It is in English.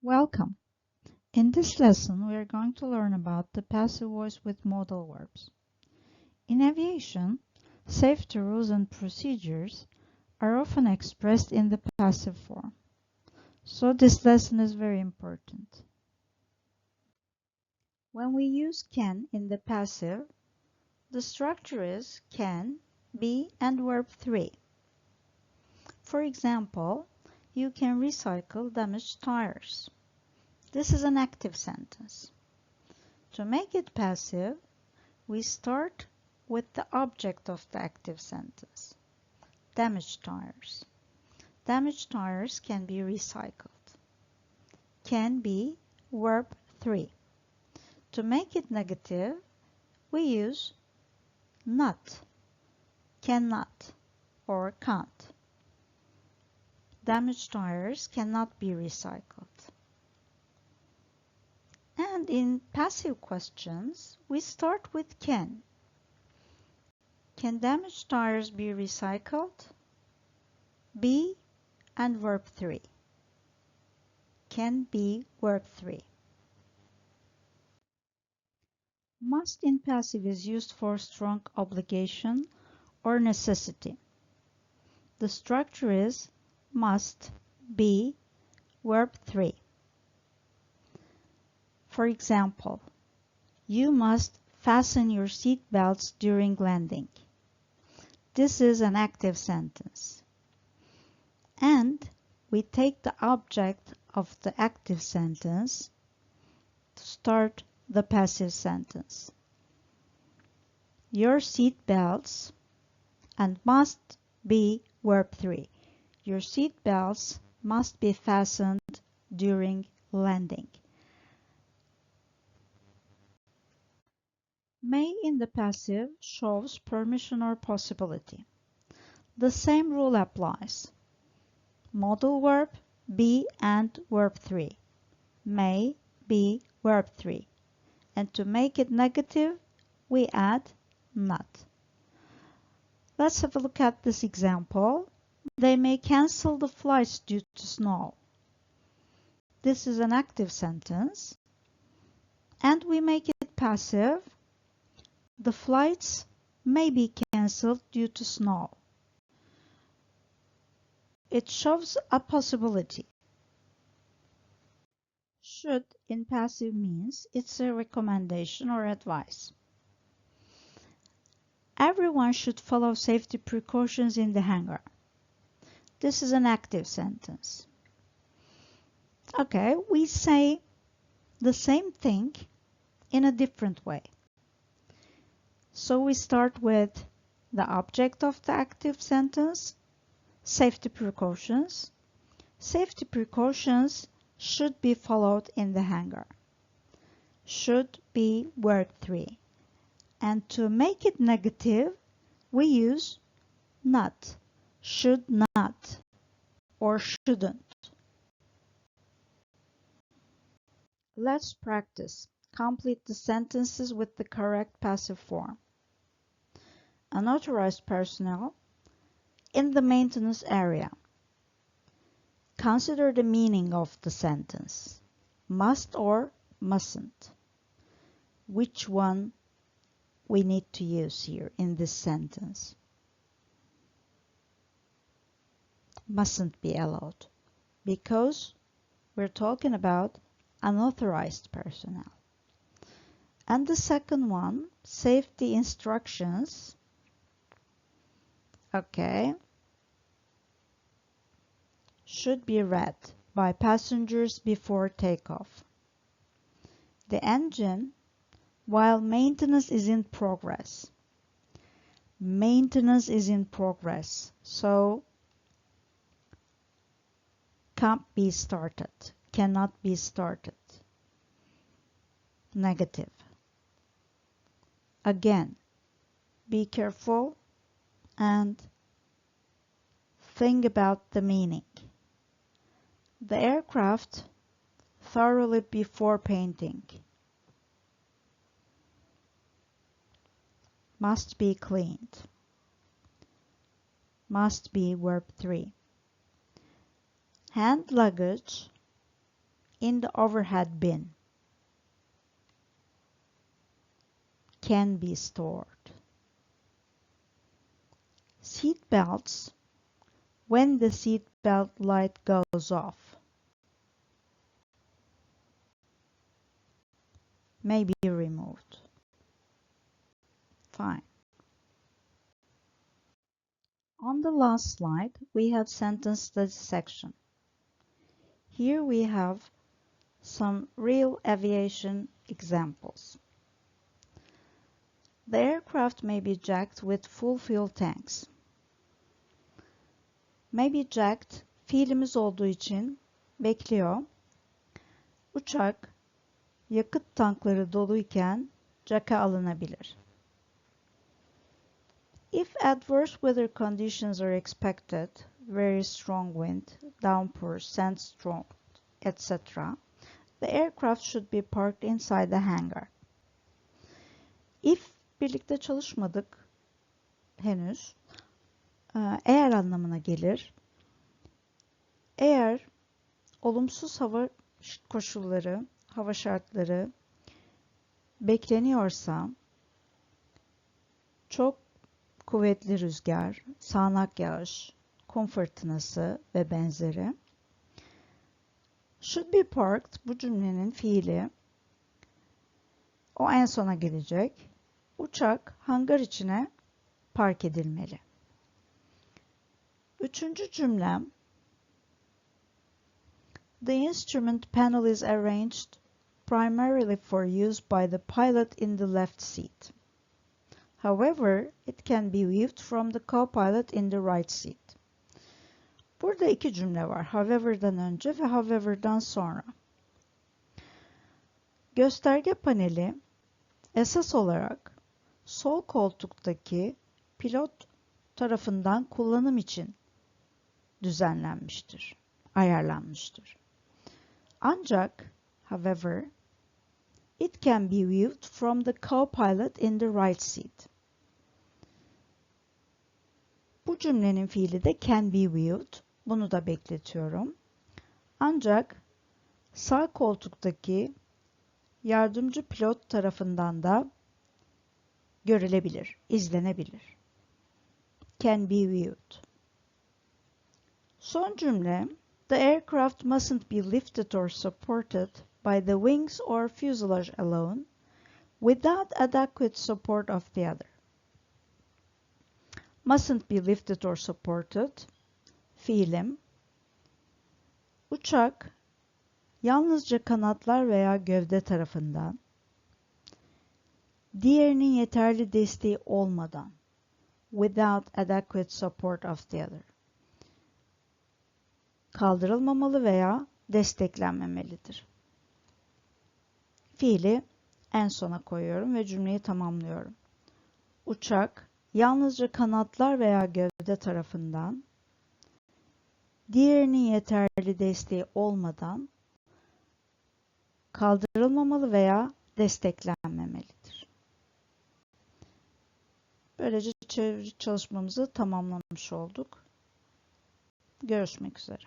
Welcome! In this lesson, we are going to learn about the passive voice with modal verbs. In aviation, safety rules and procedures are often expressed in the passive form. So this lesson is very important. When we use can in the passive, the structure is can, be, and verb 3. For example, you can recycle damaged tires. This is an active sentence. To make it passive, we start with the object of the active sentence, damaged tires. Damaged tires can be recycled. Can be verb 3. To make it negative, we use not, cannot, or can't. Damaged tires cannot be recycled. And in passive questions, we start with can. Can damaged tires be recycled? Be and verb 3. Can be verb 3. Must in passive is used for strong obligation or necessity. The structure is must, be, verb 3. For example, you must fasten your seat belts during landing. This is an active sentence. And we take the object of the active sentence to start the passive sentence. Your seat belts and must be verb 3. Your seat belts must be fastened during landing. May in the passive shows permission or possibility. The same rule applies. Modal verb, be and verb 3. May, be, verb 3. And to make it negative, we add not. Let's have a look at this example. They may cancel the flights due to snow. This is an active sentence. And we make it passive. The flights may be cancelled due to snow. It shows a possibility. Should in passive means it's a recommendation or advice. Everyone should follow safety precautions in the hangar. This is an active sentence. Okay, we say the same thing in a different way. So we start with the object of the active sentence, safety precautions. Safety precautions should be followed in the hangar. Should be verb 3. And to make it negative, we use not, should not, or shouldn't. Let's practice. Complete the sentences with the correct passive form. Unauthorized personnel in the maintenance area. Consider the meaning of the sentence. Must or mustn't. Which one we need to use here in this sentence? Mustn't be allowed because we're talking about unauthorized personnel. And the second one, safety instructions. Okay. Should be read by passengers before takeoff. The engine while maintenance is in progress. Maintenance is in progress, so can't be started, cannot be started. Negative. Again, be careful and think about the meaning. The aircraft thoroughly before painting. Must be cleaned. Must be verb 3. Hand luggage in the overhead bin. Can be stored. Seat belts, when the seat belt light goes off. May be removed. Fine. On the last slide, we have sentence study section. Here we have some real aviation examples. The aircraft may be jacked with full fuel tanks. May be jacked, fiilimiz olduğu için bekliyor. Uçak, yakıt tankları doluyken jack'a alınabilir. If adverse weather conditions are expected, very strong wind, downpour, sandstorm, etc., the aircraft should be parked inside the hangar. If birlikte çalışmadık henüz. Eğer anlamına gelir. Eğer olumsuz hava koşulları, hava şartları bekleniyorsa, çok kuvvetli rüzgar, sağanak yağış, kum fırtınası ve benzeri. Should be parked, bu cümlenin fiili. O en sona gelecek. Uçak hangar içine park edilmeli. Üçüncü cümlem. The instrument panel is arranged primarily for use by the pilot in the left seat. However, it can be viewed from the co-pilot in the right seat. Burada iki cümle var. However'dan önce ve however'dan sonra. Gösterge paneli esas olarak sol koltuktaki pilot tarafından kullanım için düzenlenmiştir, ayarlanmıştır. Ancak, however, it can be viewed from the co-pilot in the right seat. Bu cümlenin fiili de can be viewed. Bunu da bekletiyorum. Ancak sağ koltuktaki yardımcı pilot tarafından da görülebilir, izlenebilir. Can be viewed. Son cümle, the aircraft mustn't be lifted or supported by the wings or fuselage alone without adequate support of the other. Mustn't be lifted or supported, fiilim. Uçak, yalnızca kanatlar veya gövde tarafından, diğerinin yeterli desteği olmadan, without adequate support of the other, kaldırılmamalı veya desteklenmemelidir. Fiili en sona koyuyorum ve cümleyi tamamlıyorum. Uçak, yalnızca kanatlar veya gövde tarafından, diğerinin yeterli desteği olmadan kaldırılmamalı veya desteklenmemelidir. Böylece çeviri çalışmamızı tamamlamış olduk. Görüşmek üzere.